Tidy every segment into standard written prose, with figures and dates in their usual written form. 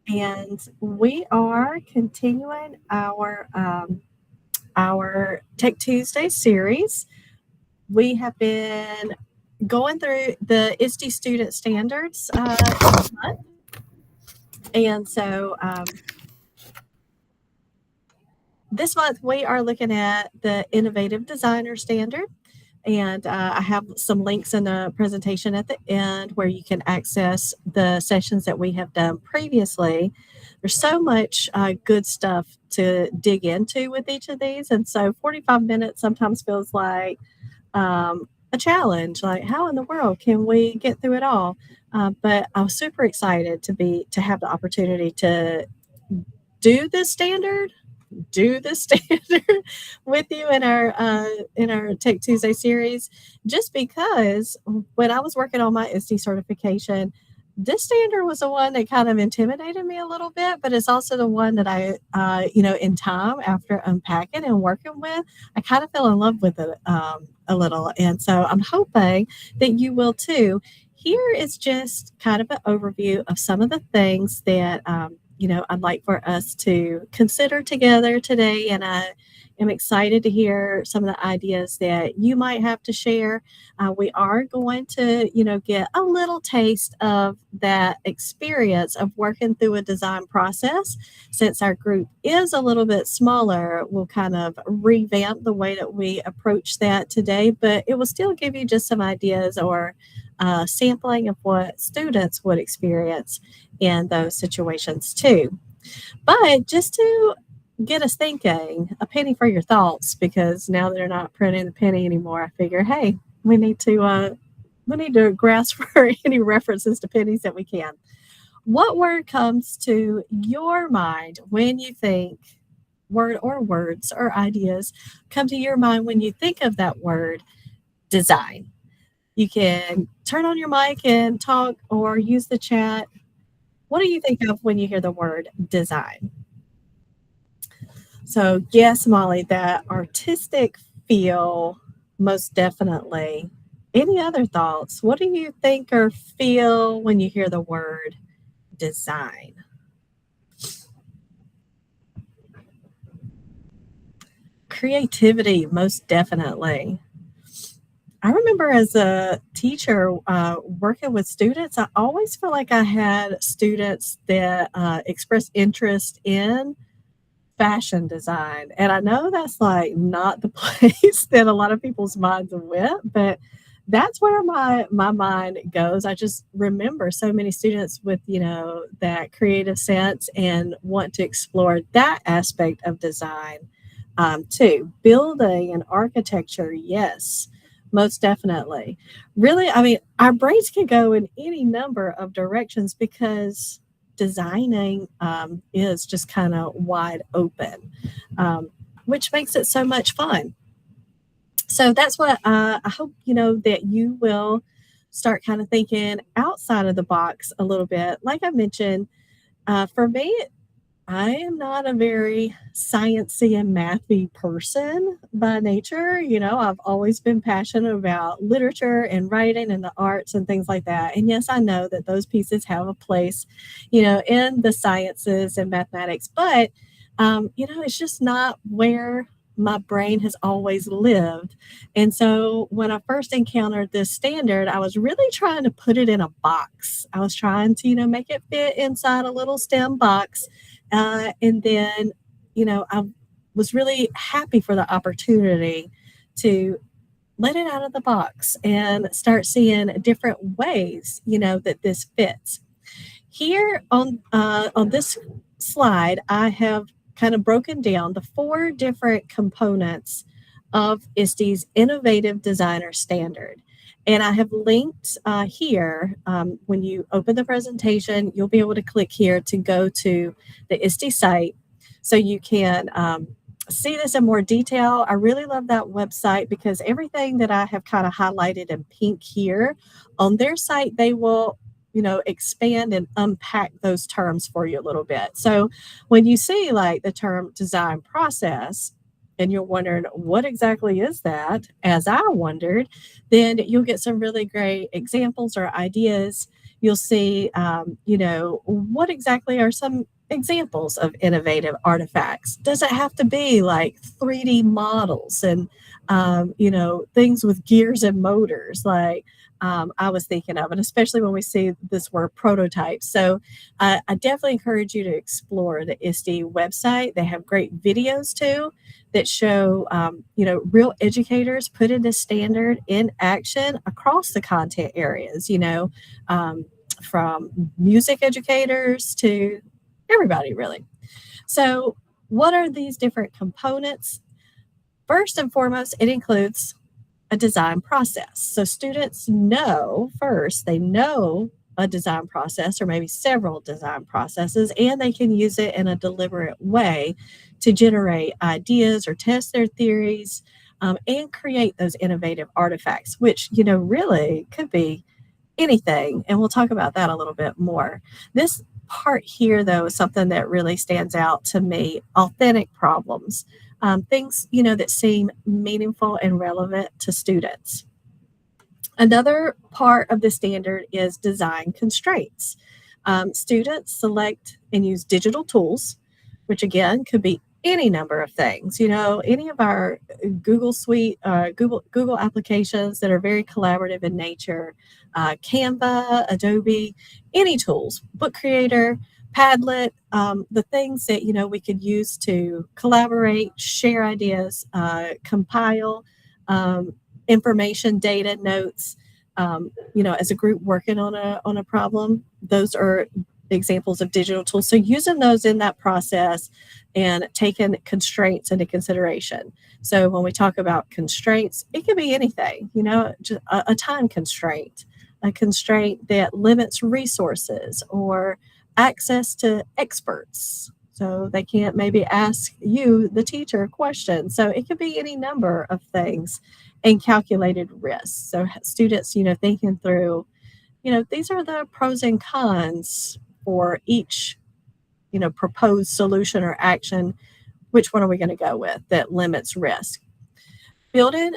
and we are continuing our Tech Tuesday series. We have been going through the ISTE student standards this month, and this month we are looking at the Innovative Designer Standard. And I have some links in the presentation at the end where you can access the sessions that we have done previously. There's so much good stuff to dig into with each of these. And so 45 minutes sometimes feels like a challenge. Like, how in the world can we get through it all? But I was super excited to have the opportunity to do this standard do the standard with you in our Tech Tuesday series, just because when I was working on my ISTE certification, this standard was the one that kind of intimidated me a little bit, but it's also the one that in time after unpacking and working with, I kind of fell in love with it a little. And so I'm hoping that you will too. Here is just kind of an overview of some of the things that I'd like for us to consider together today. And I am excited to hear some of the ideas that you might have to share. We are going to, get a little taste of that experience of working through a design process. Since our group is a little bit smaller, we'll kind of revamp the way that we approach that today, but it will still give you just some ideas or sampling of what students would experience in those situations too. But just to get us thinking, a penny for your thoughts, because now that they're not printing the penny anymore, I figure, hey, we need to grasp for any references to pennies that we can. What word comes to your mind when you think word or words or ideas come to your mind when you think of that word design? You can turn on your mic and talk or use the chat. What do you think of when you hear the word design? So, yes, Molly, that artistic feel, most definitely. Any other thoughts? What do you think or feel when you hear the word design? Creativity, most definitely. I remember as a teacher working with students, I always felt like I had students that expressed interest in fashion design. And I know that's like not the place that a lot of people's minds went, but that's where my mind goes. I just remember so many students with, that creative sense and want to explore that aspect of design too. Building and architecture, yes, most definitely. Really, I mean, our brains can go in any number of directions because designing is just kind of wide open, which makes it so much fun. So that's what I hope, that you will start kind of thinking outside of the box a little bit. Like I mentioned, for me, I am not a very sciencey and mathy person by nature. I've always been passionate about literature and writing and the arts and things like that. And yes, I know that those pieces have a place, in the sciences and mathematics, but it's just not where my brain has always lived. And so when I first encountered this standard, I was really trying to put it in a box. I was trying to, make it fit inside a little STEM box. And then, I was really happy for the opportunity to let it out of the box and start seeing different ways, that this fits. Here on this slide, I have kind of broken down the 4 different components of ISTE's Innovative Designer Standard. And I have linked here, when you open the presentation, you'll be able to click here to go to the ISTE site so you can see this in more detail. I really love that website because everything that I have kind of highlighted in pink here on their site, they will expand and unpack those terms for you a little bit. So when you see like the term design process and you're wondering what exactly is that, as I wondered, then you'll get some really great examples or ideas you'll see, what exactly are some examples of innovative artifacts? Does it have to be like 3D models and, things with gears and motors like I was thinking of, and especially when we see this word prototype. So I definitely encourage you to explore the ISTE website. They have great videos too that show, real educators putting this standard in action across the content areas, from music educators to everybody, really. So, what are these different components? First and foremost, it includes a design process. So students know first, they know a design process or maybe several design processes, and they can use it in a deliberate way to generate ideas or test their theories and create those innovative artifacts, which, really could be anything. And we'll talk about that a little bit more. This part here, though, is something that really stands out to me: authentic problems. Things, that seem meaningful and relevant to students. Another part of the standard is design constraints. Students select and use digital tools, which again could be any number of things. Any of our Google Suite, Google applications that are very collaborative in nature, Canva, Adobe, any tools, Book Creator, Padlet, the things that we could use to collaborate, share ideas, compile information, data, notes, as a group working on a problem. Those are examples of digital tools. So using those in that process and taking constraints into consideration. So when we talk about constraints, it can be anything, just a time constraint, a constraint that limits resources or access to experts. So they can't maybe ask you, the teacher, a question. So it could be any number of things, and calculated risks. So students, thinking through, these are the pros and cons for each, proposed solution or action. Which one are we going to go with that limits risk? Building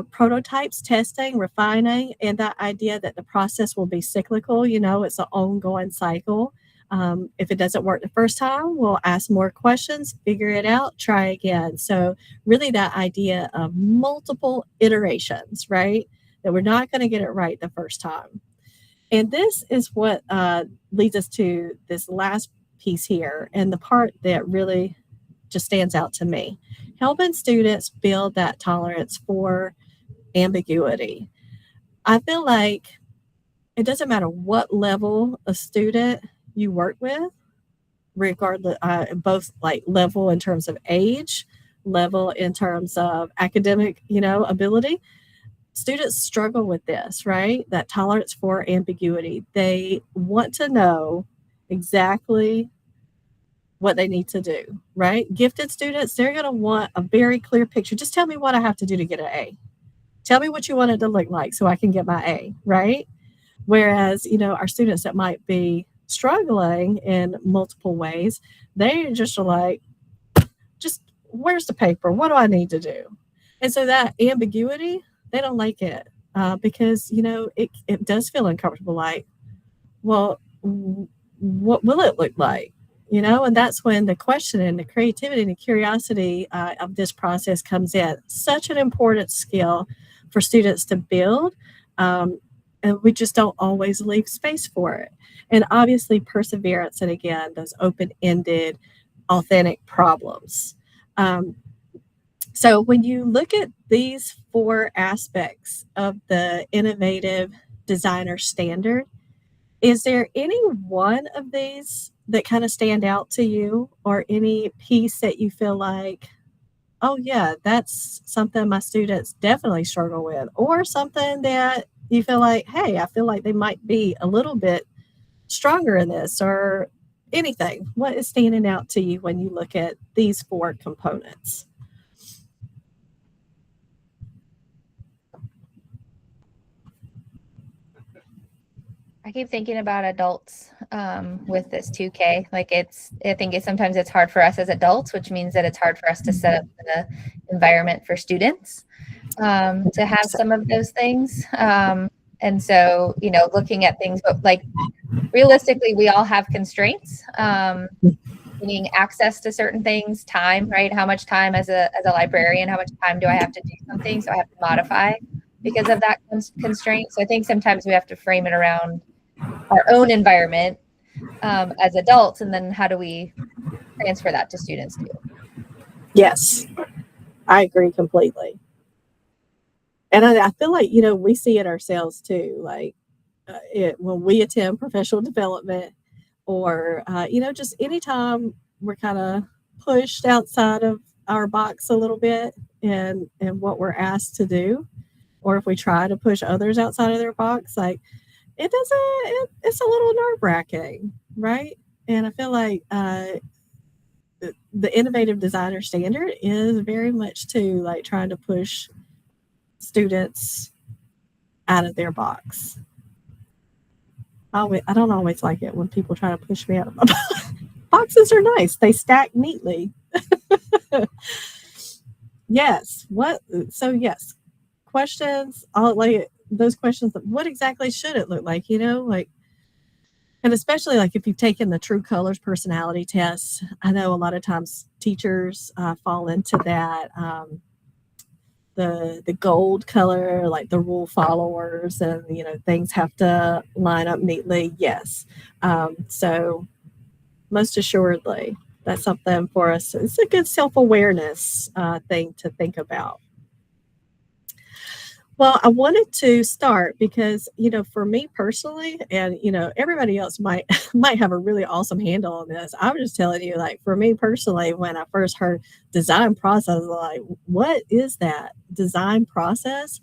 prototypes, testing, refining, and that idea that the process will be cyclical, it's an ongoing cycle. If it doesn't work the first time, we'll ask more questions, figure it out, try again. So really that idea of multiple iterations, right? That we're not going to get it right the first time. And this is what leads us to this last piece here, and the part that really just stands out to me: helping students build that tolerance for ambiguity. I feel like it doesn't matter what level of student you work with, regardless, both like level in terms of age, level in terms of academic, ability. Students struggle with this, right? That tolerance for ambiguity. They want to know exactly what they need to do, right? Gifted students, they're going to want a very clear picture. Just tell me what I have to do to get an A. Tell me what you want it to look like so I can get my A, right? Whereas, our students that might be struggling in multiple ways, they just are like, just where's the paper? What do I need to do? And so that ambiguity, they don't like it because, it does feel uncomfortable. Like, well, what will it look like? And that's when the question and the creativity and the curiosity of this process comes in. Such an important skill for students to build. And we just don't always leave space for it. And obviously perseverance, and again, those open-ended, authentic problems. So when you look at these 4 aspects of the innovative designer standard, is there any one of these that kind of stand out to you, or any piece that you feel like, oh yeah, that's something my students definitely struggle with, or something that you feel like, hey, I feel like they might be a little bit stronger in this, or anything? What is standing out to you when you look at these 4 components? I keep thinking about adults with this 2K. Like I think sometimes it's hard for us as adults, which means that it's hard for us to set up the environment for students to have some of those things. And so, looking at things, but like realistically, we all have constraints, meaning access to certain things, time, right? How much time as a librarian, how much time do I have to do something? So I have to modify because of that constraint. So I think sometimes we have to frame it around our own environment as adults, and then how do we transfer that to students too? Yes, I agree completely. And I feel like, we see it ourselves too. Like when we attend professional development or, just anytime we're kind of pushed outside of our box a little bit and what we're asked to do, or if we try to push others outside of their box, like it's a little nerve wracking, right? And I feel like the innovative designer standard is very much to like trying to push students out of their box. I don't always like it when people try to push me out of my box. Boxes are nice. They stack neatly. Yes. Yes. Questions, all like those questions, what exactly should it look like? And especially like if you've taken the True Colors personality test, I know a lot of times teachers fall into that. The gold color, like the rule followers, and things have to line up neatly. Yes, so most assuredly, that's something for us. It's a good self-awareness thing to think about. Well, I wanted to start because, for me personally, and, everybody else might might have a really awesome handle on this. I was just telling you, like, for me personally, when I first heard design process, I was like, what is that design process?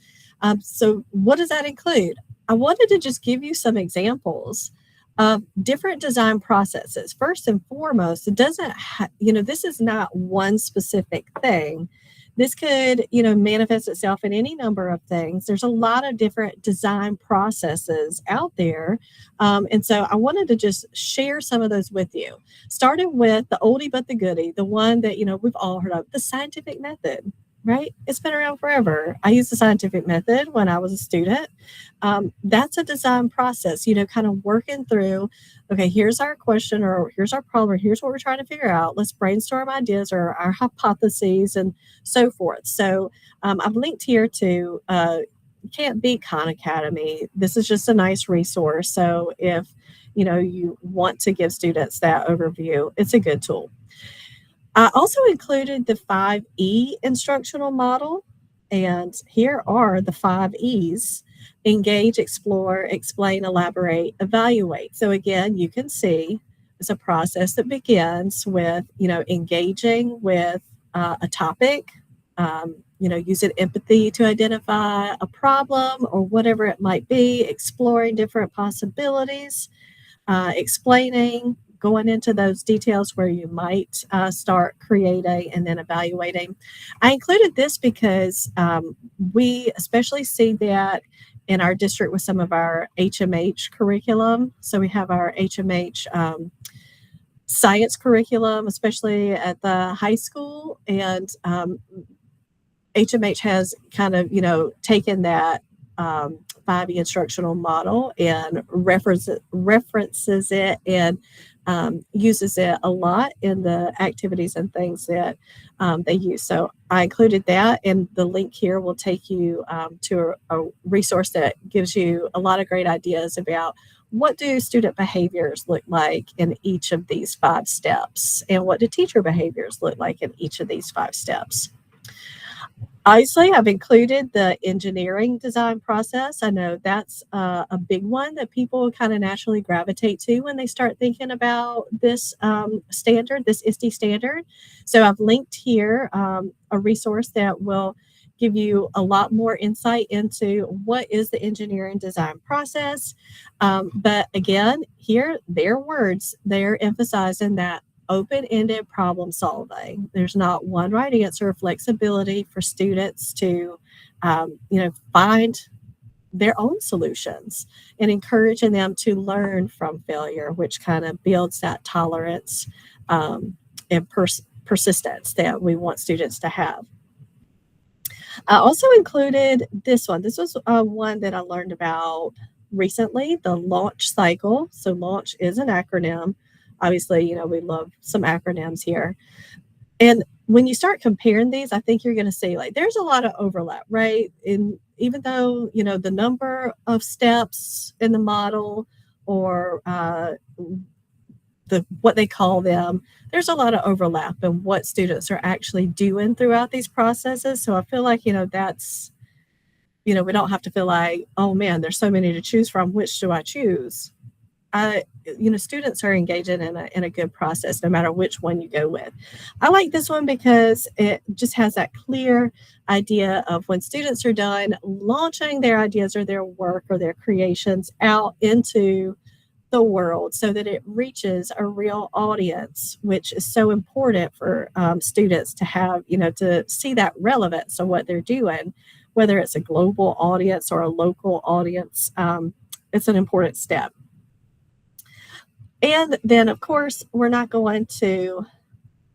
So what does that include? I wanted to just give you some examples of different design processes. First and foremost, it doesn't, this is not one specific thing. This could, manifest itself in any number of things. There's a lot of different design processes out there. And so I wanted to just share some of those with you, starting with the oldie but the goodie, the one that, we've all heard of, the scientific method, right? It's been around forever. I used the scientific method when I was a student. That's a design process, kind of working through, okay, here's our question or here's our problem, or here's what we're trying to figure out. Let's brainstorm ideas or our hypotheses and so forth. So I've linked here to Can't Beat Khan Academy. This is just a nice resource. So if, you want to give students that overview, it's a good tool. I also included the 5E instructional model, and here are the 5 E's: engage, explore, explain, elaborate, evaluate. So again, you can see it's a process that begins with, engaging with a topic, using empathy to identify a problem or whatever it might be, exploring different possibilities, explaining, going into those details where you might start creating and then evaluating. I included this because we especially see that in our district with some of our HMH curriculum. So we have our HMH science curriculum, especially at the high school. And HMH has kind of, taken that 5E instructional model and references it and uses it a lot in the activities and things that they use. So I included that, and the link here will take you to a resource that gives you a lot of great ideas about what do student behaviors look like in each of these 5 steps, and what do teacher behaviors look like in each of these 5 steps. Obviously, I've included the engineering design process. I know that's a big one that people kind of naturally gravitate to when they start thinking about this standard, this ISTE standard. So I've linked here a resource that will give you a lot more insight into what is the engineering design process. But again, here, their words, they're emphasizing that open-ended problem solving. There's not one right answer, flexibility for students to, find their own solutions, and encouraging them to learn from failure, which kind of builds that tolerance and persistence that we want students to have. I also included this one. This was one that I learned about recently, the launch cycle. So launch is an acronym. Obviously, we love some acronyms here. And when you start comparing these, I think you're going to see like there's a lot of overlap, right? And even though, the number of steps in the model or what they call them, there's a lot of overlap in what students are actually doing throughout these processes. So I feel like, that's, we don't have to feel like, oh man, there's so many to choose from. Which do I choose? Students are engaging in a good process, no matter which one you go with. I like this one because it just has that clear idea of when students are done launching their ideas or their work or their creations out into the world so that it reaches a real audience, which is so important for students to have, to see that relevance of what they're doing, whether it's a global audience or a local audience. It's an important step. And then, of course, we're not going to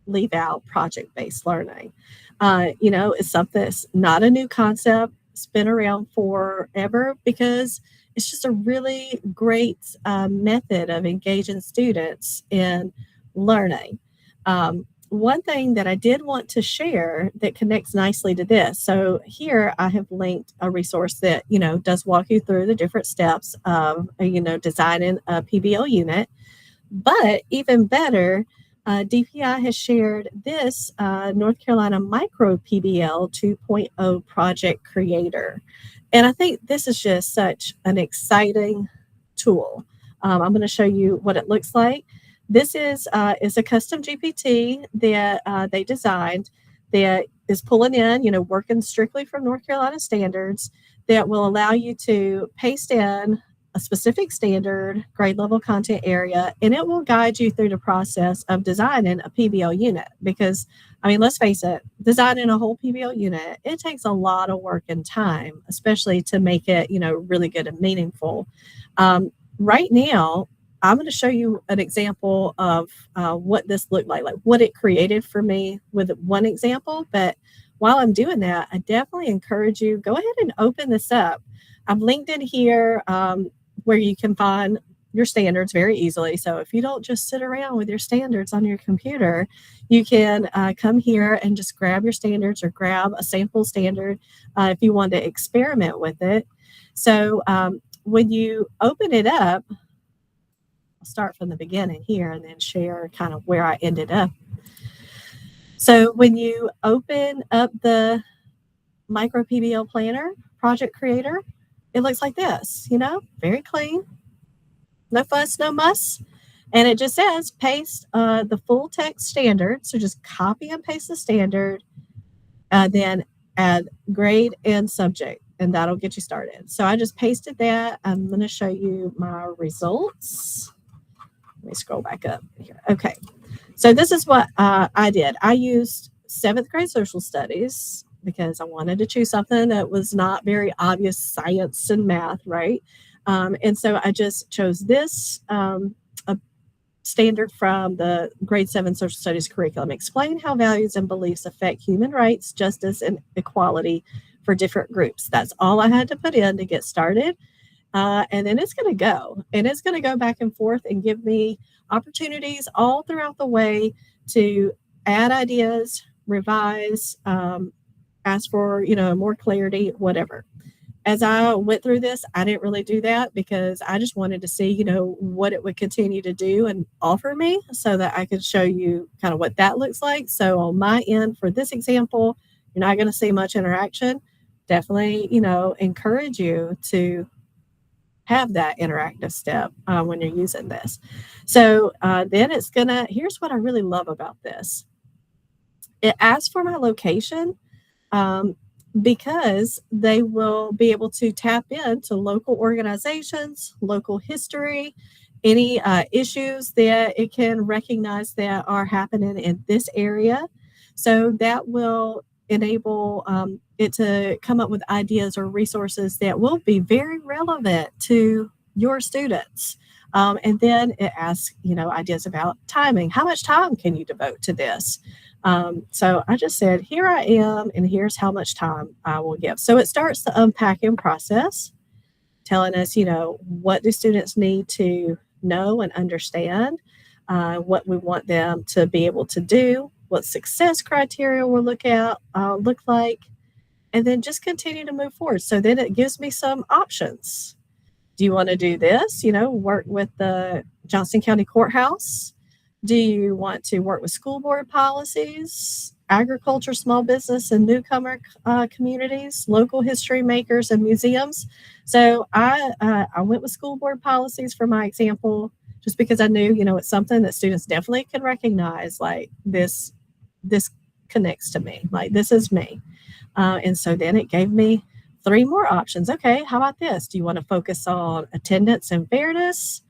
leave out project-based learning. It's something that's not a new concept. It's been around forever because it's just a really great method of engaging students in learning. One thing that I did want to share that connects nicely to this. So here I have linked a resource that, does walk you through the different steps of, designing a PBL unit. But even better, DPI has shared this North Carolina Micro PBL 2.0 project creator. And I think this is just such an exciting tool. I'm going to show you what it looks like. This is a custom GPT that they designed that is pulling in, working strictly from North Carolina standards that will allow you to paste in a specific standard, grade level content area, and it will guide you through the process of designing a PBL unit. Because, let's face it, designing a whole PBL unit, it takes a lot of work and time, especially to make it, really good and meaningful. Right now, I'm going to show you an example of what this looked like what it created for me with one example. But while I'm doing that, I definitely encourage you, go ahead and open this up. I've linked in here where you can find your standards very easily. So if you don't just sit around with your standards on your computer, you can come here and just grab your standards or grab a sample standard if you want to experiment with it. So when you open it up, I'll start from the beginning here and then share kind of where I ended up. So when you open up the Micro PBL Planner Project Creator, it looks like this, very clean, no fuss, no muss. And it just says paste the full text standard. So just copy and paste the standard, then add grade and subject, and that'll get you started. So I just pasted that. I'm going to show you my results. Let me scroll back up here. Okay. So this is what I did. I used 7th grade social studies because I wanted to choose something that was not very obvious science and math, right? And so I just chose this a standard from the grade 7 social studies curriculum. Explain how values and beliefs affect human rights, justice, and equality for different groups. That's all I had to put in to get started. And then it's going to go. And it's going to go back and forth and give me opportunities all throughout the way to add ideas, revise, ask for, more clarity, whatever. As I went through this, I didn't really do that because I just wanted to see, what it would continue to do and offer me so that I could show you kind of what that looks like. So on my end for this example, you're not going to see much interaction. Definitely, encourage you to have that interactive step when you're using this. So then here's what I really love about this. It asks for my location because they will be able to tap into local organizations, local history, any issues that it can recognize that are happening in this area. So that will enable it to come up with ideas or resources that will be very relevant to your students. And then it asks, ideas about timing. How much time can you devote to this? So I just said, here I am, and here's how much time I will give. So it starts the unpacking process, telling us, what do students need to know and understand, what we want them to be able to do, what success criteria will look like, and then just continue to move forward. So then it gives me some options. Do you want to do this? Work with the Johnston County Courthouse? Do you want to work with school board policies, agriculture, small business, and newcomer communities, local history makers, and museums? So I went with school board policies for my example, just because I knew, it's something that students definitely can recognize, like this connects to me, like this is me. And so then it gave me 3 more options. Okay, how about this? Do you want to focus on attendance and fairness,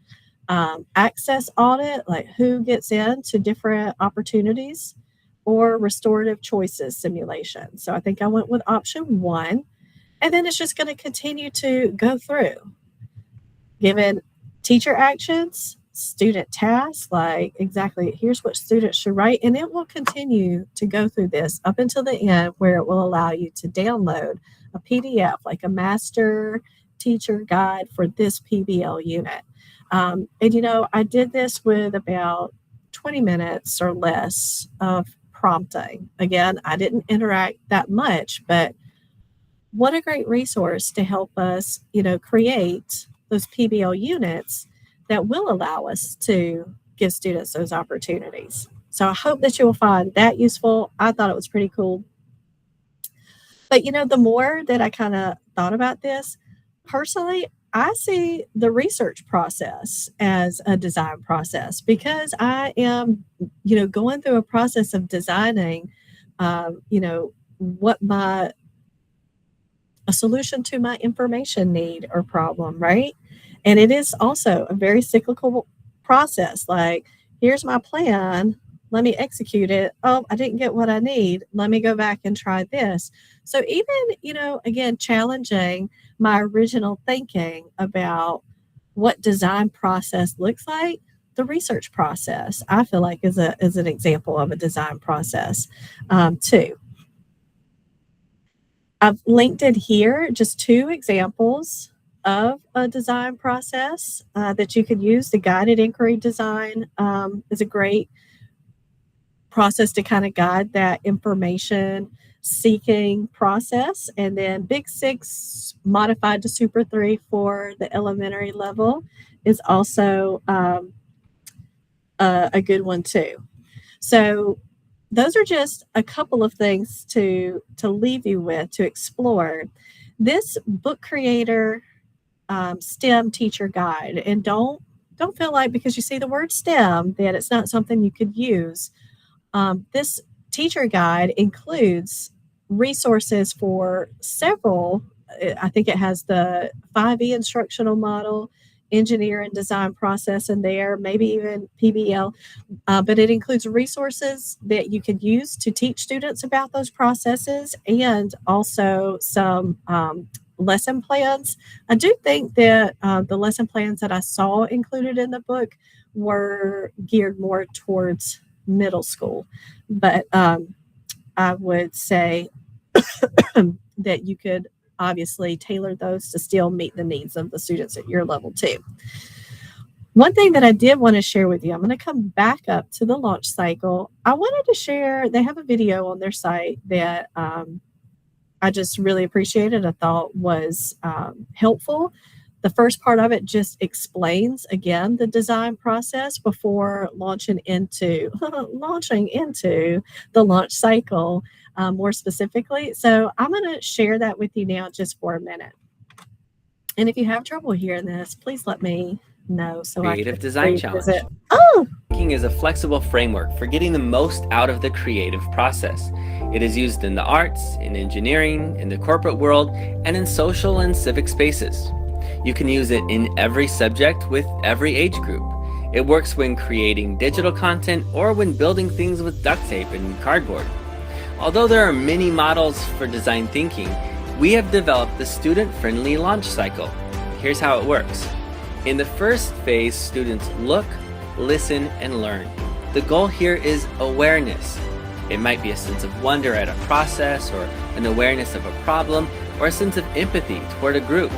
access audit, like who gets into different opportunities, or restorative choices simulation? So I think I went with option 1. And then it's just going to continue to go through, given teacher actions, student tasks, like exactly here's what students should write. And it will continue to go through this up until the end, where it will allow you to download a PDF, like a master teacher guide for this PBL unit. And I did this with about 20 minutes or less of prompting. Again, I didn't interact that much, but what a great resource to help us, create those PBL units that will allow us to give students those opportunities. So I hope that you will find that useful. I thought it was pretty cool. But, the more that I kind of thought about this, personally, I see the research process as a design process, because I am, going through a process of designing, what a solution to my information need or problem, right? And it is also a very cyclical process. Like, here's my plan. Let me execute it. Oh, I didn't get what I need. Let me go back and try this. So even, again, challenging my original thinking about what design process looks like, the research process, I feel like is an example of a design process too. I've linked it here, just 2 examples of a design process that you could use. The guided inquiry design is a great process to kind of guide that information seeking process. And then Big 6 modified to Super 3 for the elementary level is also a good one too. So those are just a couple of things to leave you with, to explore. This book creator STEM teacher guide, and don't feel like because you see the word STEM that it's not something you could use. This teacher guide includes resources for several. I think it has the 5E instructional model, engineer and design process in there, maybe even PBL, but it includes resources that you could use to teach students about those processes, and also some lesson plans. I do think that the lesson plans that I saw included in the book were geared more towards middle school, but I would say that you could obviously tailor those to still meet the needs of the students at your level too. One thing that I did want to share with you, I'm going to come back up to the launch cycle. I wanted to share, they have a video on their site that I just really appreciated. I thought was helpful. The first part of it just explains, again, the design process before launching into the launch cycle more specifically. So I'm going to share that with you now just for a minute. And if you have trouble hearing this, please let me know. So Creative Design Challenge. Oh! Thinking is a flexible framework for getting the most out of the creative process. It is used in the arts, in engineering, in the corporate world, and in social and civic spaces. You can use it in every subject with every age group. It works when creating digital content or when building things with duct tape and cardboard. Although there are many models for design thinking, we have developed the student-friendly launch cycle. Here's how it works. In the first phase, students look, listen, and learn. The goal here is awareness. It might be a sense of wonder at a process, or an awareness of a problem, or a sense of empathy toward a group.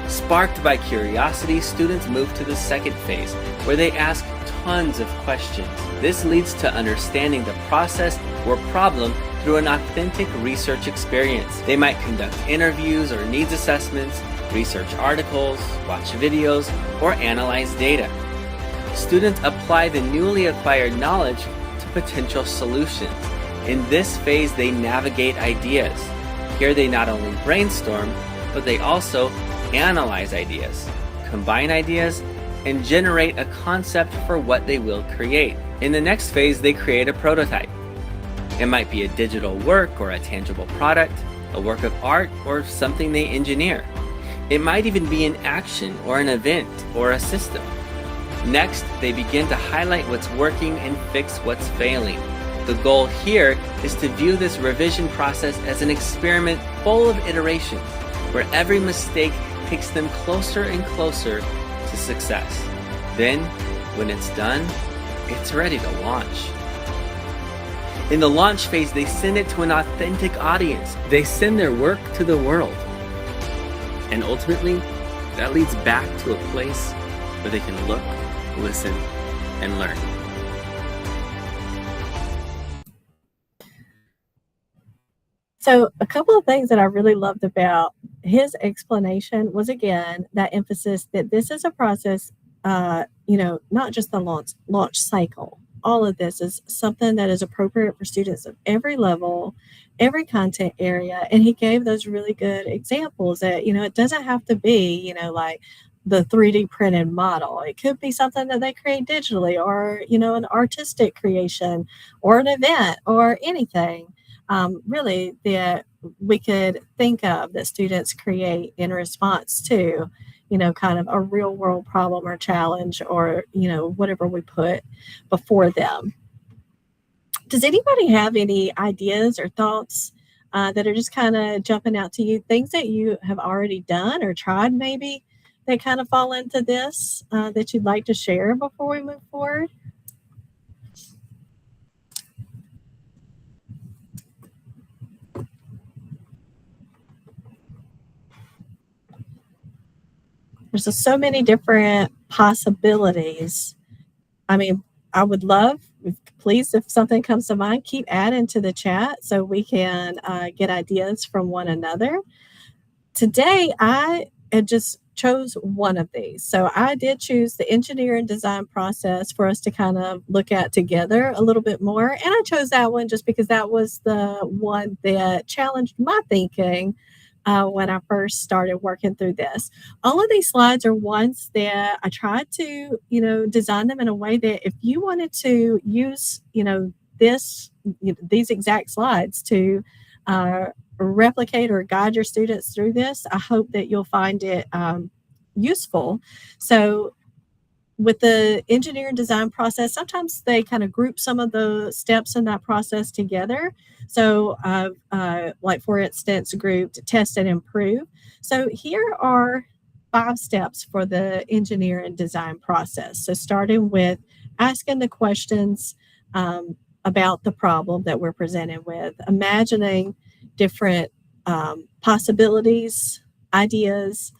Sparked by curiosity, students move to the second phase, where they ask tons of questions. This leads to understanding the process or problem through an authentic research experience. They might conduct interviews or needs assessments, research articles, watch videos, or analyze data. Students apply the newly acquired knowledge to potential solutions. In this phase, they navigate ideas. Here they not only brainstorm, but they also analyze ideas, combine ideas, and generate a concept for what they will create. In the next phase, they create a prototype. It might be a digital work or a tangible product, a work of art, or something they engineer. It might even be an action or an event or a system. Next, they begin to highlight what's working and fix what's failing. The goal here is to view this revision process as an experiment full of iterations, where every mistake takes them closer and closer to success. Then, when it's done, it's ready to launch. In the launch phase, they send it to an authentic audience. They send their work to the world. And ultimately, that leads back to a place where they can look, listen, and learn. So a couple of things that I really loved about his explanation was, again, that emphasis that this is a process, not just the launch cycle. All of this is something that is appropriate for students of every level, every content area. And he gave those really good examples that, it doesn't have to be, like the 3D printed model. It could be something that they create digitally, or, an artistic creation, or an event, or anything. Really that we could think of that students create in response to, kind of a real world problem or challenge, or, whatever we put before them. Does anybody have any ideas or thoughts that are just kind of jumping out to you? Things that you have already done or tried maybe that kind of fall into this that you'd like to share before we move forward? There's just so many different possibilities. I mean, I would love, please, if something comes to mind, keep adding to the chat so we can get ideas from one another. Today, I had just chose one of these. So I did choose the engineer and design process for us to kind of look at together a little bit more. And I chose that one just because that was the one that challenged my thinking when I first started working through this. All of these slides are ones that I tried to, design them in a way that if you wanted to use, these exact slides to replicate or guide your students through this, I hope that you'll find it useful. So with the engineer and design process, sometimes they kind of group some of the steps in that process together. So like, for instance, grouped test and improve. So here are 5 steps for the engineer and design process. So starting with asking the questions about the problem that we're presented with, imagining different possibilities, ideas,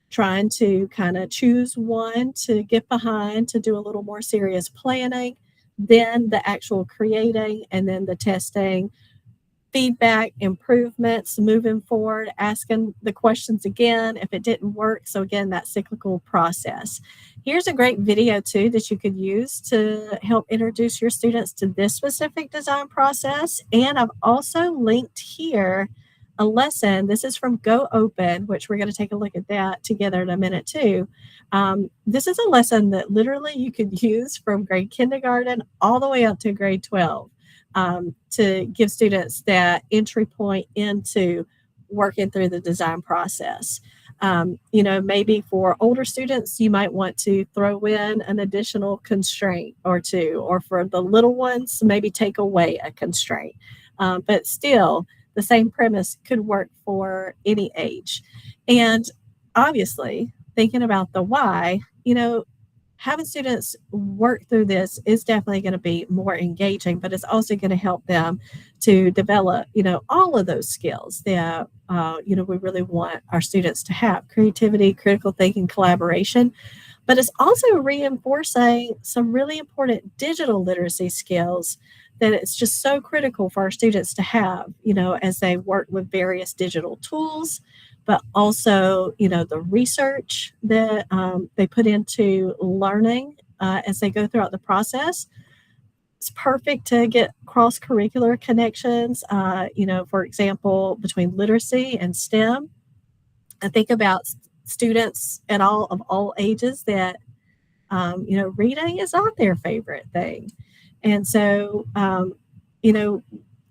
trying to kind of choose one to get behind, to do a little more serious planning, then the actual creating, and then the testing, feedback, improvements, moving forward, asking the questions again if it didn't work. So again, that cyclical process. Here's a great video too that you could use to help introduce your students to this specific design process. And I've also linked here a lesson. This is from Go Open, which we're going to take a look at that together in a minute too. This is a lesson that literally you could use from grade kindergarten all the way up to grade 12 to give students that entry point into working through the design process. Maybe for older students, you might want to throw in an additional constraint or two, or for the little ones, maybe take away a constraint. But still, the same premise could work for any age. And obviously, thinking about the why, having students work through this is definitely going to be more engaging, but it's also going to help them to develop, all of those skills that, we really want our students to have: creativity, critical thinking, collaboration. But it's also reinforcing some really important digital literacy skills that it's just so critical for our students to have, as they work with various digital tools, but also, the research that they put into learning as they go throughout the process. It's perfect to get cross-curricular connections, for example, between literacy and STEM. I think about students at all ages that, reading is not their favorite thing. And so,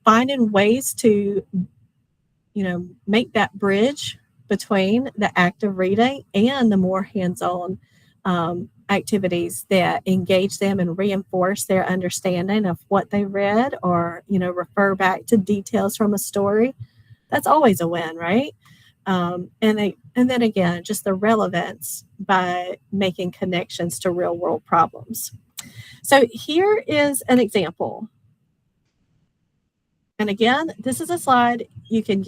finding ways to, make that bridge between the act of reading and the more hands-on activities that engage them and reinforce their understanding of what they read, or, refer back to details from a story. That's always a win, right? And then again, just the relevance by making connections to real world problems. So here is an example. And again, this is a slide. You can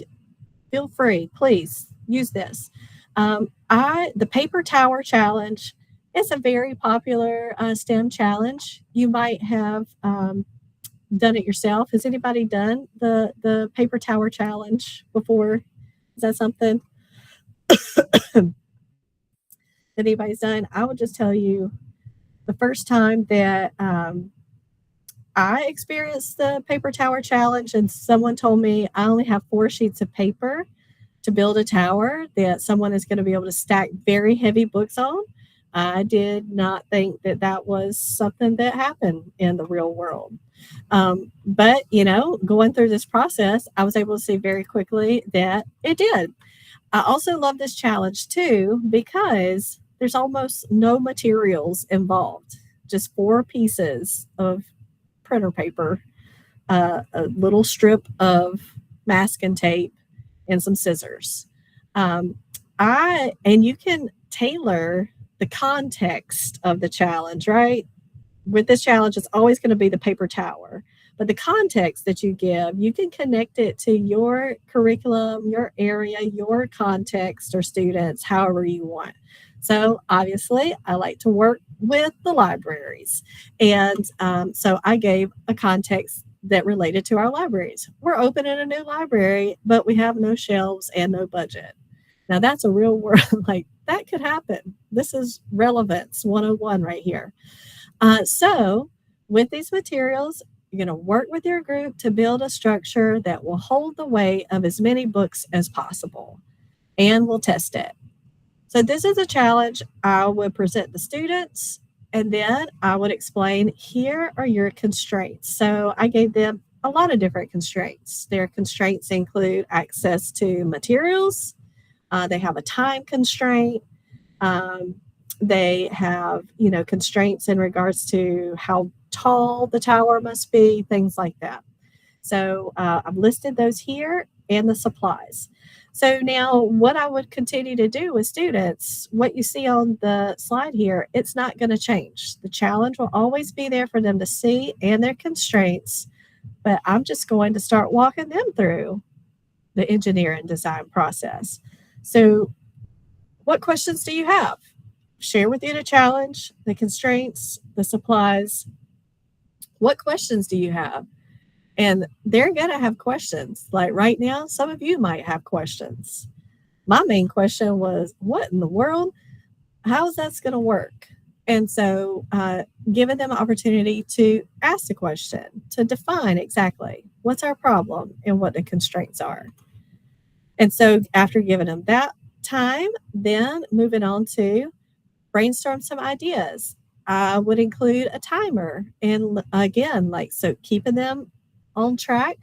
feel free, please use this. The Paper Tower Challenge is a very popular STEM challenge. You might have done it yourself. Has anybody done the Paper Tower Challenge before? Is that something that anybody's done? I would just tell you, the first time that I experienced the Paper Tower Challenge and someone told me I only have 4 sheets of paper to build a tower that someone is going to be able to stack very heavy books on, I did not think that that was something that happened in the real world. But, going through this process, I was able to see very quickly that it did. I also love this challenge too, because there's almost no materials involved, just 4 pieces of printer paper, a little strip of masking tape, and some scissors. And you can tailor the context of the challenge, right? With this challenge, it's always going to be the paper tower. But the context that you give, you can connect it to your curriculum, your area, your context or students, however you want. So obviously, I like to work with the libraries. And so I gave a context that related to our libraries. We're opening a new library, but we have no shelves and no budget. Now that's a real world, like that could happen. This is relevance 101 right here. So with these materials, you're going to work with your group to build a structure that will hold the weight of as many books as possible, and we'll test it. So this is a challenge I would present the students, and then I would explain, here are your constraints. So I gave them a lot of different constraints. Their constraints include access to materials. They have a time constraint. They have, constraints in regards to how tall the tower must be, things like that. So I've listed those here and the supplies. So now what I would continue to do with students, what you see on the slide here, it's not going to change. The challenge will always be there for them to see and their constraints, but I'm just going to start walking them through the engineering design process. So what questions do you have? Share with you the challenge, the constraints, the supplies. What questions do you have? And they're going to have questions. Like right now, some of you might have questions. My main question was, what in the world? How is that going to work? And so giving them an opportunity to ask the question, to define exactly what's our problem and what the constraints are. And so after giving them that time, then moving on to brainstorm some ideas. I would include a timer. And again, so keeping them on track.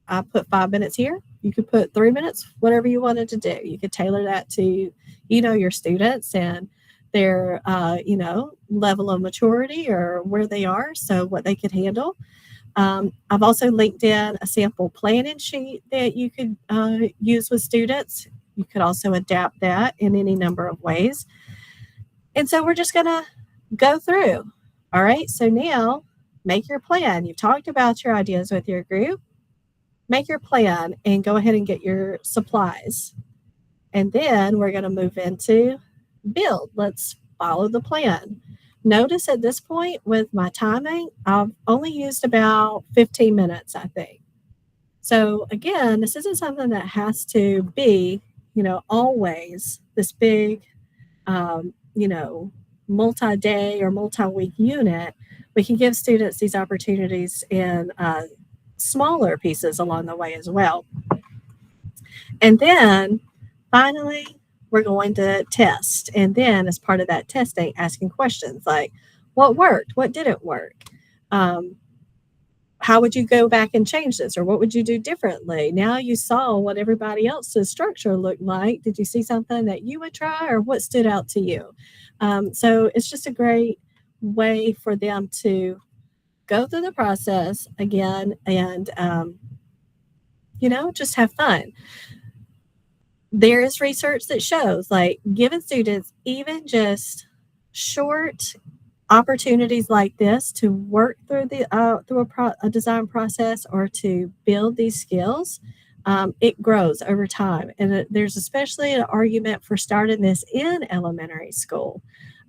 I put 5 minutes here. You could put 3 minutes, whatever you wanted to do. You could tailor that to, your students and their, level of maturity or where they are, so what they could handle. I've also linked in a sample planning sheet that you could use with students. You could also adapt that in any number of ways. And so we're just going to go through. All right. So now make your plan. You've talked about your ideas with your group. Make your plan and go ahead and get your supplies. And then we're going to move into build. Let's follow the plan. Notice at this point with my timing, I've only used about 15 minutes, I think. So again, this isn't something that has to be, always this big, multi-day or multi-week unit. We can give students these opportunities in smaller pieces along the way as well. And then finally, we're going to test. And then as part of that testing, asking questions like, what worked? What didn't work? How would you go back and change this? Or what would you do differently? Now you saw what everybody else's structure looked like. Did you see something that you would try, or what stood out to you? So it's just a great way for them to go through the process again and, just have fun. There is research that shows like giving students even just short opportunities like this to work through a design process or to build these skills, it grows over time. And there's especially an argument for starting this in elementary school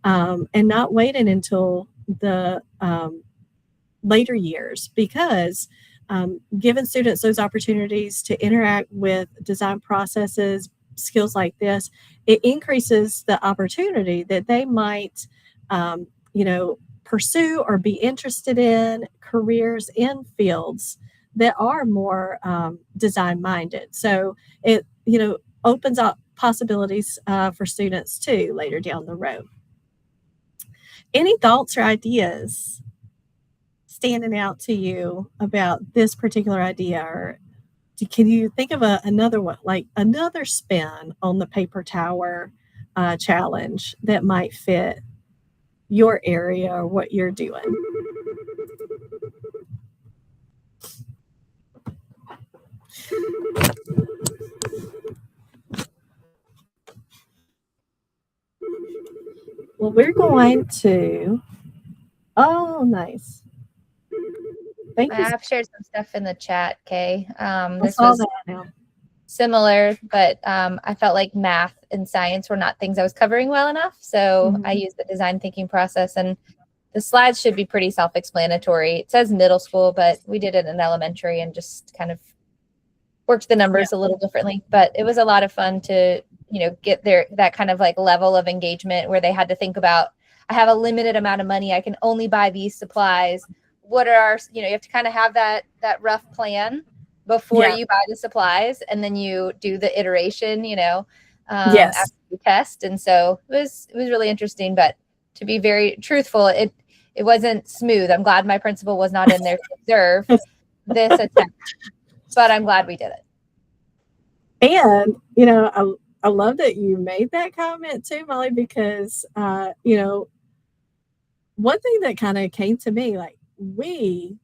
and not waiting until the later years, because giving students those opportunities to interact with design processes, skills like this, it increases the opportunity that they might pursue or be interested in careers in fields that are more design minded. So it, opens up possibilities for students too later down the road. Any thoughts or ideas standing out to you about this particular idea? Or can you think of another one, like another spin on the paper tower challenge that might fit your area or what you're doing? Well, we're going to, oh, nice. Thank you. I've shared some stuff in the chat, Kay. This saw was that now. Similar, but I felt like math and science were not things I was covering well enough. So I used the design thinking process, and the slides should be pretty self-explanatory. It says middle school, but we did it in elementary and just kind of worked the numbers a little differently. But it was a lot of fun to, get that kind of like level of engagement where they had to think about, I have a limited amount of money. I can only buy these supplies. What are our, you have to kind of have that rough plan before you buy the supplies, and then you do the iteration, after you test. And so it was really interesting, but to be very truthful, it wasn't smooth. I'm glad my principal was not in there to observe this attempt, but I'm glad we did it. And, I love that you made that comment too, Molly, because, one thing that kind of came to me, like, we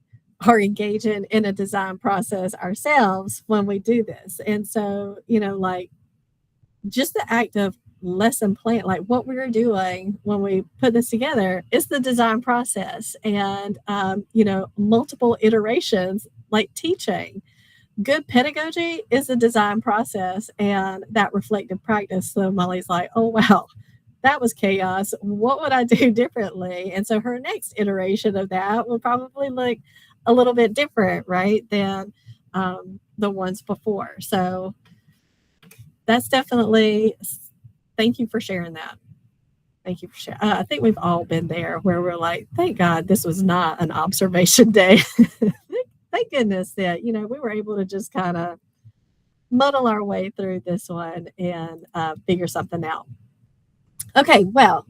are engaging in a design process ourselves when we do this. And so, like just the act of lesson plan, like what we're doing when we put this together is the design process, and, multiple iterations, like teaching. Good pedagogy is the design process and that reflective practice. So Molly's like, oh, wow, that was chaos. What would I do differently? And so her next iteration of that would probably look a little bit different, right, than the ones before. So that's definitely, thank you for sharing that. Thank you for sharing. I think we've all been there where we're like, thank God this was not an observation day. Thank goodness that, we were able to just kind of muddle our way through this one and figure something out. Okay, well,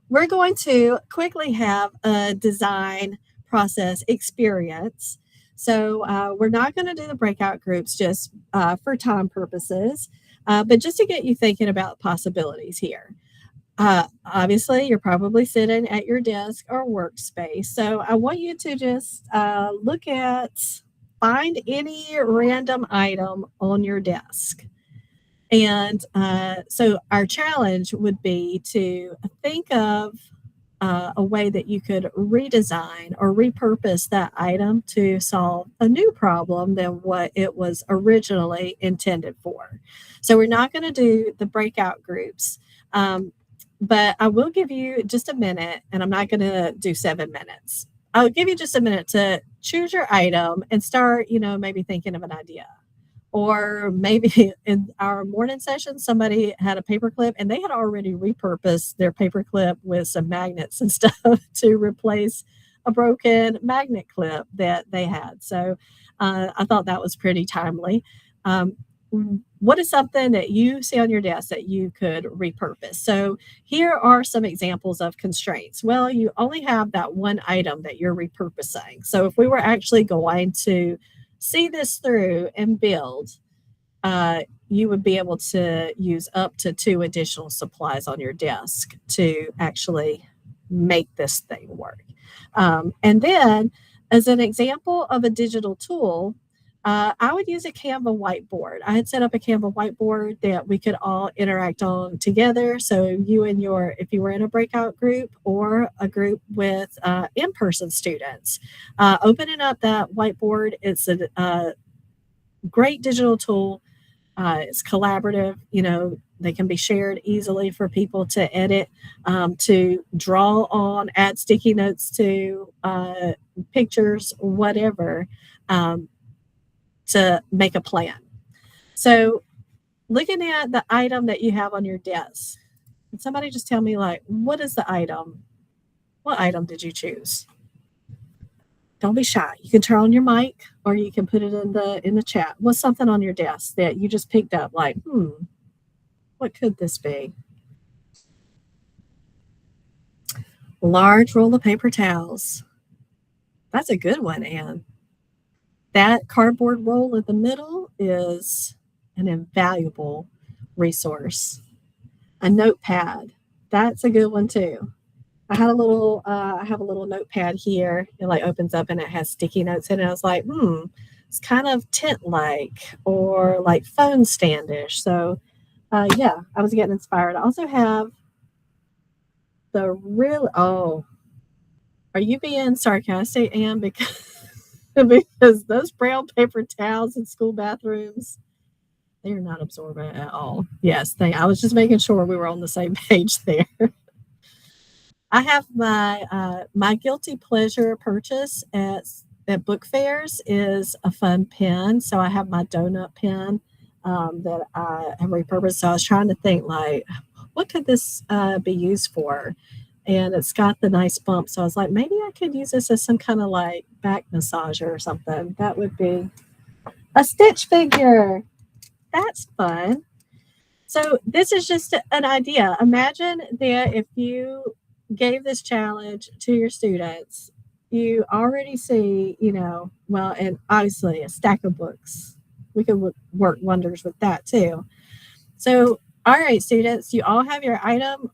we're going to quickly have a design process experience. So we're not going to do the breakout groups just for time purposes, but just to get you thinking about possibilities here. Obviously, you're probably sitting at your desk or workspace. So I want you to just find any random item on your desk. And so our challenge would be to think of a way that you could redesign or repurpose that item to solve a new problem than what it was originally intended for. So we're not going to do the breakout groups, but I will give you just a minute, and I'm not going to do 7 minutes. I'll give you just a minute to choose your item and start, maybe thinking of an idea. Or maybe in our morning session, somebody had a paperclip and they had already repurposed their paperclip with some magnets and stuff to replace a broken magnet clip that they had. So I thought that was pretty timely. What is something that you see on your desk that you could repurpose? So here are some examples of constraints. Well, you only have that one item that you're repurposing. So if we were actually going to see this through and build, you would be able to use up to 2 additional supplies on your desk to actually make this thing work. And then, as an example of a digital tool, I would use a Canva whiteboard. I had set up a Canva whiteboard that we could all interact on together. So you and if you were in a breakout group or a group with in-person students, opening up that whiteboard, it's a great digital tool. It's collaborative. They can be shared easily for people to edit, to draw on, add sticky notes to, pictures, whatever, to make a plan. So looking at the item that you have on your desk, can somebody just tell me, what is the item? What item did you choose? Don't be shy. You can turn on your mic or you can put it in the chat. What's something on your desk that you just picked up what could this be? Large roll of paper towels. That's a good one, Anne. That cardboard roll in the middle is an invaluable resource. A notepad. That's a good one too. I have a little notepad here. It opens up and it has sticky notes in it. I was like, it's kind of tent-like or like phone standish. So yeah, I was getting inspired. I also have are you being sarcastic, Anne? Because those brown paper towels in school bathrooms, they are not absorbent at all. Yes, I was just making sure we were on the same page there. I have my guilty pleasure purchase at book fairs is a fun pen. So I have my donut pen that I have repurposed. So I was trying to think what could this be used for? And it's got the nice bump. So I was like, maybe I could use this as some kind of back massager or something. That would be a Stitch figure. That's fun. So this is just an idea. Imagine that if you gave this challenge to your students, you already see, and obviously a stack of books. We could work wonders with that too. So, all right, students, you all have your item.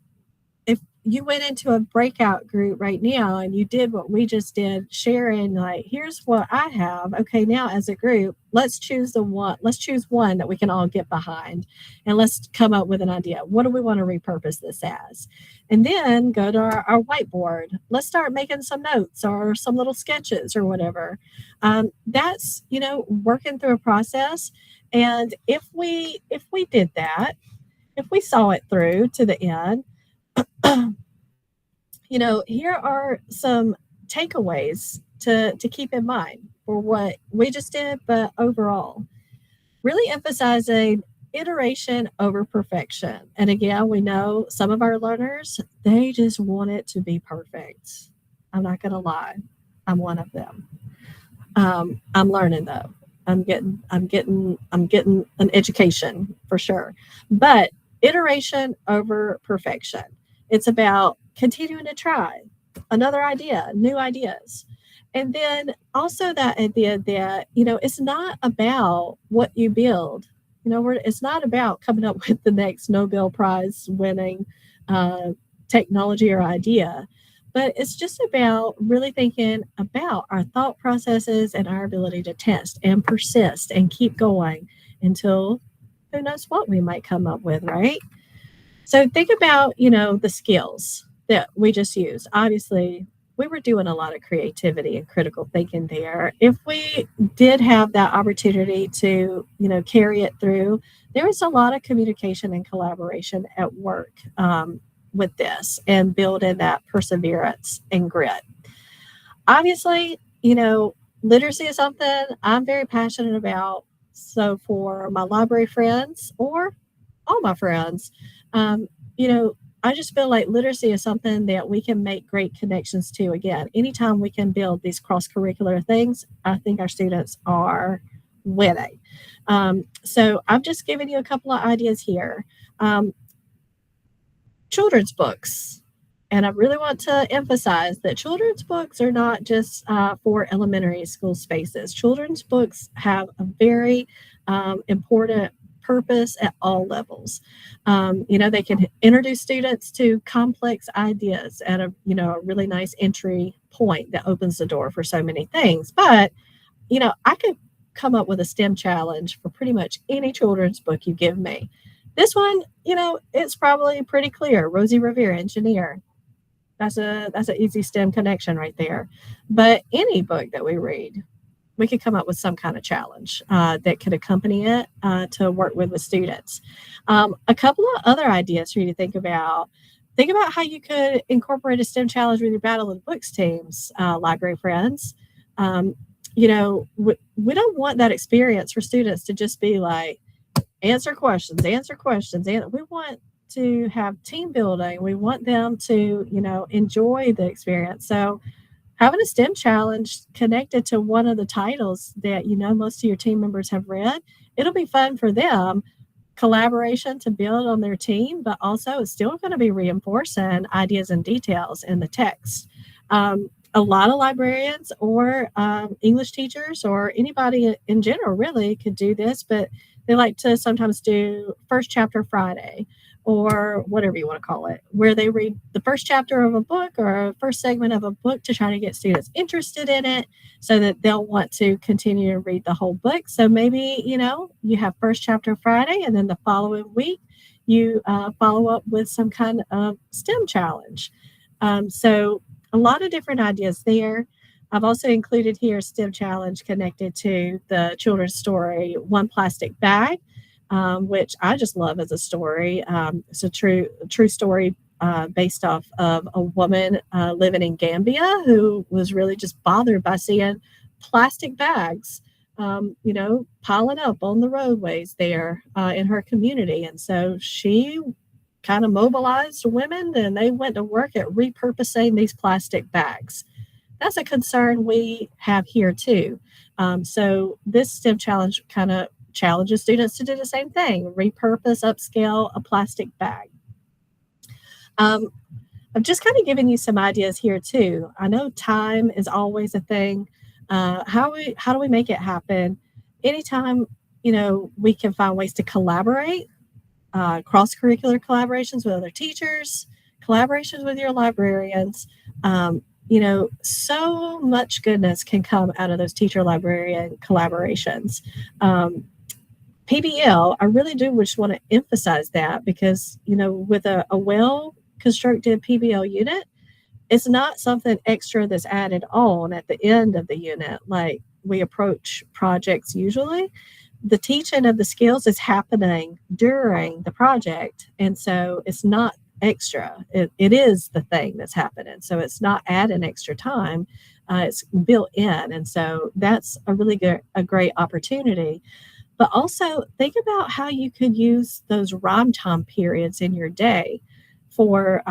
If you went into a breakout group right now and you did what we just did, sharing here's what I have. Okay, now as a group, let's choose one that we can all get behind, and let's come up with an idea. What do we want to repurpose this as? And then go to our whiteboard. Let's start making some notes or some little sketches or whatever. That's working through a process. And if we did that, if we saw it through to the end, here are some takeaways to keep in mind for what we just did, but overall, really emphasizing iteration over perfection. And again, we know some of our learners, they just want it to be perfect. I'm not going to lie. I'm one of them. I'm learning though. I'm getting an education for sure, but iteration over perfection. It's about continuing to try another idea, new ideas. And then also that idea that, it's not about what you build. It's not about coming up with the next Nobel Prize winning technology or idea, but it's just about really thinking about our thought processes and our ability to test and persist and keep going until who knows what we might come up with, right? So think about, the skills that we just used. Obviously, we were doing a lot of creativity and critical thinking there. If we did have that opportunity to, carry it through, there was a lot of communication and collaboration at work with this and building that perseverance and grit. Obviously, literacy is something I'm very passionate about. So for my library friends or all my friends, um, I just feel like literacy is something that we can make great connections to. Again, anytime we can build these cross-curricular things, I think our students are winning. So I've just given you a couple of ideas here. Children's books. And I really want to emphasize that children's books are not just for elementary school spaces. Children's books have a very important purpose at all levels. They can introduce students to complex ideas at a really nice entry point that opens the door for so many things. But, I could come up with a STEM challenge for pretty much any children's book you give me. This one, it's probably pretty clear. Rosie Revere, engineer. That's an easy STEM connection right there. But any book that we read, we could come up with some kind of challenge that could accompany it to work with students. A couple of other ideas for you to think about. Think about how you could incorporate a STEM challenge with your Battle of the Books teams, library friends. We don't want that experience for students to just be like, answer questions. And we want to have team building. We want them to, enjoy the experience. So having a STEM challenge connected to one of the titles that, most of your team members have read, it'll be fun for them. Collaboration to build on their team, but also it's still going to be reinforcing ideas and details in the text. A lot of librarians or English teachers or anybody in general really could do this, but they like to sometimes do First Chapter Friday or whatever you want to call it, where they read the first chapter of a book or a first segment of a book to try to get students interested in it so that they'll want to continue to read the whole book. So maybe, you have First Chapter Friday and then the following week you follow up with some kind of STEM challenge. So a lot of different ideas there. I've also included here a STEM challenge connected to the children's story, One Plastic Bag, which I just love as a story. It's a true story based off of a woman living in Gambia who was really just bothered by seeing plastic bags, piling up on the roadways there in her community. And so she kind of mobilized women and they went to work at repurposing these plastic bags. That's a concern we have here too. So this STEM challenge kind of challenges students to do the same thing, repurpose, upscale a plastic bag. I'm just kind of giving you some ideas here too. I know time is always a thing. How do we make it happen? Anytime, we can find ways to collaborate, cross-curricular collaborations with other teachers, collaborations with your librarians, so much goodness can come out of those teacher-librarian collaborations. PBL, I really do just want to emphasize that because, with a well-constructed PBL unit, it's not something extra that's added on at the end of the unit like we approach projects usually. The teaching of the skills is happening during the project, and so it's not extra. It is the thing that's happening. So it's not adding extra time. It's built in. And so that's a really great opportunity. But also think about how you could use those rhyme time periods in your day for,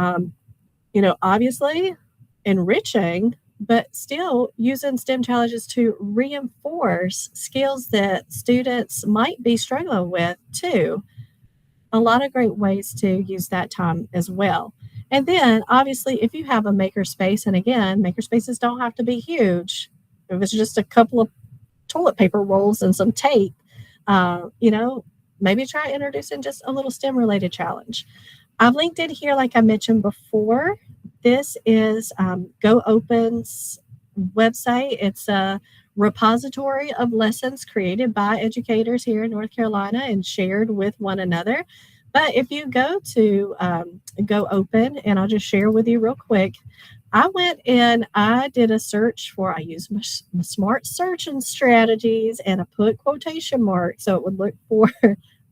obviously enriching, but still using STEM challenges to reinforce skills that students might be struggling with too. A lot of great ways to use that time as well. And then obviously if you have a makerspace, and again, makerspaces don't have to be huge. If it's just a couple of toilet paper rolls and some tape, maybe try introducing just a little STEM related challenge. I've linked it here, like I mentioned before. This is Go Open's website. It's a repository of lessons created by educators here in North Carolina and shared with one another. But if you go to Go Open, and I'll just share with you real quick, I went and I did a search for, I used my smart searching strategies, and I put quotation marks so it would look for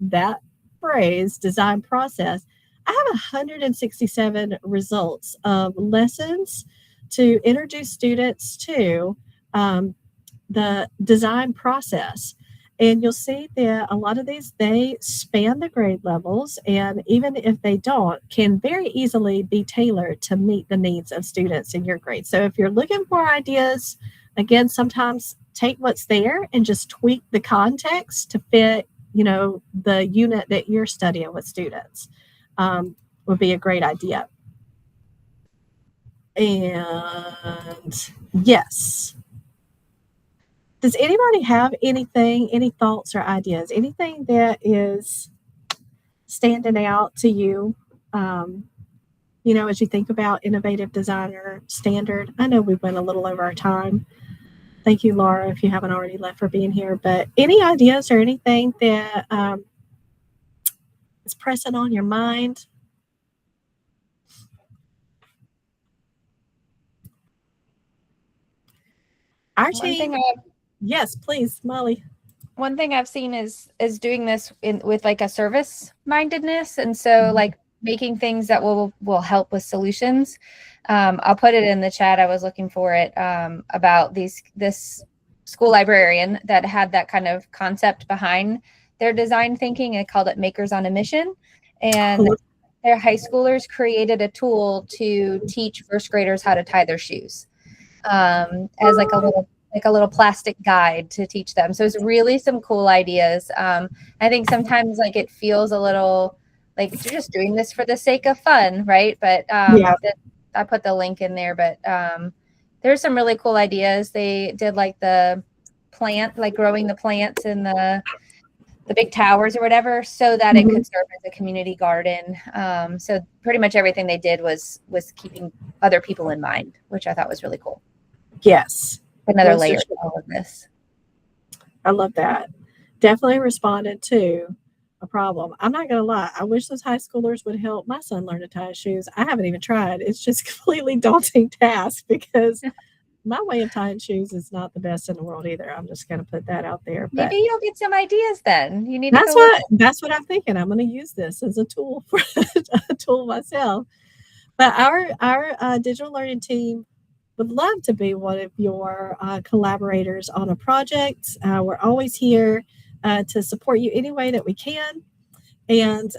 that phrase, design process. I have 167 results of lessons to introduce students to the design process. And you'll see that a lot of these, they span the grade levels, and even if they don't, can very easily be tailored to meet the needs of students in your grade. So if you're looking for ideas, again, sometimes take what's there and just tweak the context to fit, the unit that you're studying with students, would be a great idea. And yes. Does anybody have any thoughts or ideas, anything that is standing out to you, as you think about innovative designer standard? I know we went a little over our time. Thank you, Laura, if you haven't already left, for being here. But any ideas or anything that is pressing on your mind? Our team. Yes, please, Molly. One thing I've seen is doing this with like a service mindedness, and so like making things that will help with solutions. I'll put it in the chat. I was looking for it about this school librarian that had that kind of concept behind their design thinking, and called it Makers on a Mission. And their high schoolers created a tool to teach first graders how to tie their shoes, as like a little plastic guide to teach them. So it's really some cool ideas. I think sometimes like it feels a little like you're just doing this for the sake of fun, right? But I put the link in there, but there's some really cool ideas. They did like the plant, like growing the plants in the big towers or whatever, so that it could serve as a community garden. So pretty much everything they did was keeping other people in mind, which I thought was really cool. Yes. Another layer to all of this. I love that. Definitely responded to a problem. I'm not going to lie. I wish those high schoolers would help my son learn to tie his shoes. I haven't even tried. It's just a completely daunting task, because my way of tying shoes is not the best in the world either. I'm just going to put that out there. Maybe you'll get some ideas then. You need that's what I'm thinking. I'm going to use this as a tool for a tool myself. But our digital learning team would love to be one of your collaborators on a project. We're always here to support you any way that we can. And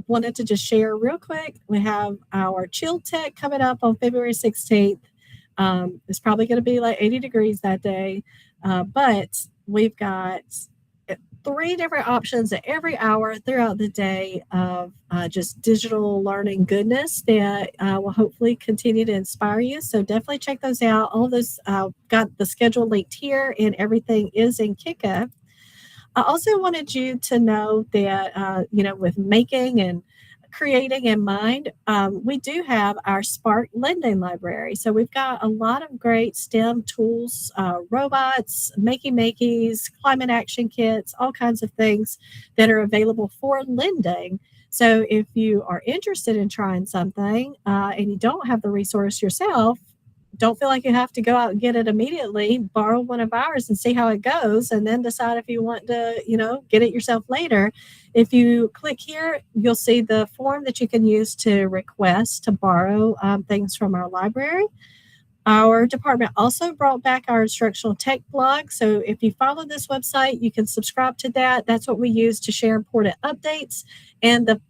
wanted to just share real quick, we have our Chill Tech coming up on February 16th. It's probably going to be like 80 degrees that day, but we've got 3 different options at every hour throughout the day of just digital learning goodness that will hopefully continue to inspire you. So definitely check those out. All of those got the schedule linked here, and everything is in Kika. I also wanted you to know that, with making and creating in mind, we do have our Spark Lending Library. So we've got a lot of great STEM tools, robots, makeys, climate action kits, all kinds of things that are available for lending. So if you are interested in trying something and you don't have the resource yourself, don't feel like you have to go out and get it immediately. Borrow one of ours and see how it goes, and then decide if you want to, get it yourself later. If you click here, you'll see the form that you can use to request to borrow things from our library. Our department also brought back our instructional tech blog. So if you follow this website, you can subscribe to that. That's what we use to share important updates. And the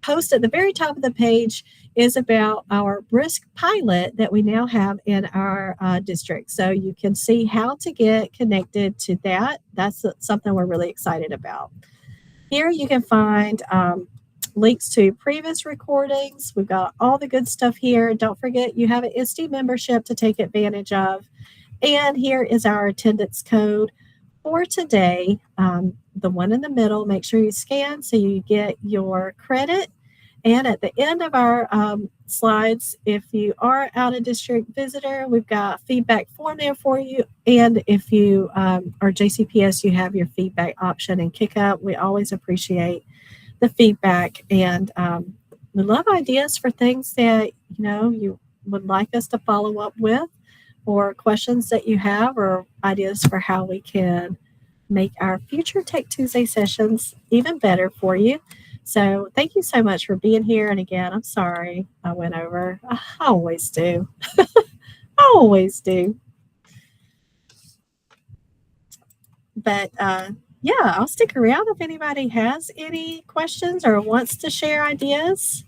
post at the very top of the page is about our brisk pilot that we now have in our district. So you can see how to get connected to that. That's something we're really excited about. Here you can find links to previous recordings. We've got all the good stuff here. Don't forget you have an ISTE membership to take advantage of. And here is our attendance code for today. The one in the middle, make sure you scan so you get your credit. And at the end of our slides, if you are out of district visitor, we've got a feedback form there for you. And if you are JCPS, you have your feedback option and kick up. We always appreciate the feedback, and we love ideas for things that you would like us to follow up with, or questions that you have, or ideas for how we can make our future Tech Tuesday sessions even better for you. So thank you so much for being here. And again, I'm sorry I went over. I always do. I always do. But yeah, I'll stick around if anybody has any questions or wants to share ideas.